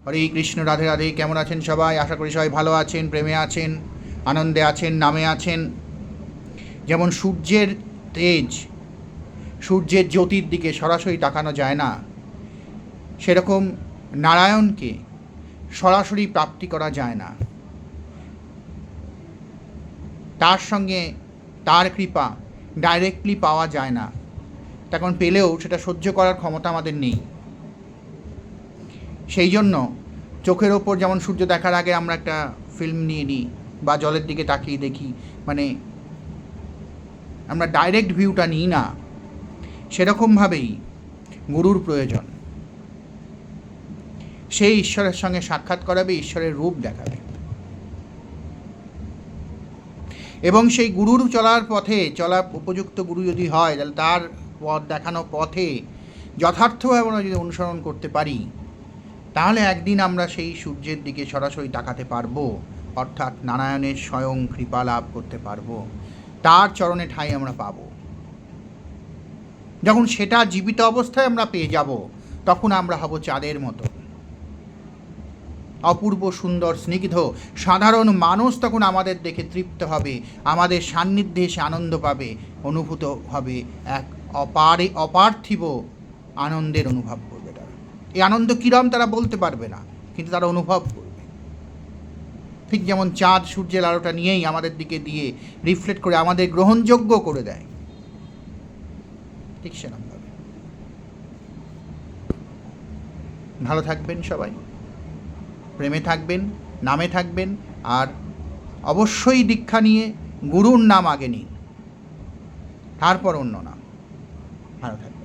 হরে কৃষ্ণ, রাধে রাধে। কেমন আছেন সবাই? আশা করি সবাই ভালো আছেন, প্রেমে আছেন, আনন্দে আছেন, নামে আছেন। যেমন সূর্যের তেজ, সূর্যের জ্যোতির দিকে সরাসরি তাকানো যায় না, সেরকম নারায়ণকে সরাসরি প্রাপ্তি করা যায় না। তার সঙ্গে তার কৃপা ডাইরেক্টলি পাওয়া যায় না। তখন পেলেও সেটা সহ্য করার ক্ষমতা আমাদের নেই। সেই জন্য চোখের ওপর যেমন সূর্য দেখার আগে আমরা একটা ফিল্ম নিয়ে নিই বা জলের দিকে তাকিয়ে দেখি, মানে আমরা ডাইরেক্ট ভিউটা নিই না, সেরকমভাবেই গুরুর প্রয়োজন। সেই ঈশ্বরের সঙ্গে সাক্ষাৎ করাবে, ঈশ্বরের রূপ দেখাবে, এবং সেই গুরুর চলার পথে চলা উপযুক্ত গুরু যদি হয়, তাহলে তার পথ দেখানো পথে যথার্থভাবে আমরা যদি অনুসরণ করতে পারি, তাহলে একদিন আমরা সেই সূর্যের দিকে সরাসরি তাকাতে পারবো, অর্থাৎ নারায়ণের স্বয়ং কৃপা লাভ করতে পারবো, তার চরণে ঠাঁই আমরা পাব। যখন সেটা জীবিত অবস্থায় আমরা পেয়ে যাব, তখন আমরা হব চাঁদের মতো অপূর্ব সুন্দর স্নিগ্ধ। সাধারণ মানুষ তখন আমাদের দেখে তৃপ্ত হবে, আমাদের সান্নিধ্যে এসে আনন্দ পাবে, অনুভূত হবে এক অপার্থিব আনন্দের অনুভব করবে তারা। এই আনন্দ কিরম তারা বলতে পারবে না, কিন্তু তারা অনুভব করবে। ঠিক যেমন চাঁদ সূর্যের আলোটা নিয়েই আমাদের দিকে দিয়ে রিফ্লেক্ট করে আমাদের গ্রহণযোগ্য করে দেয়, ঠিক সেরকমভাবে। ভালো থাকবেন সবাই, প্রেমে থাকবেন, নামে থাকবেন, আর অবশ্যই দীক্ষা নিয়ে গুরুর নাম আগে নিন, তারপর অন্য নাম। ভালো থাকবেন।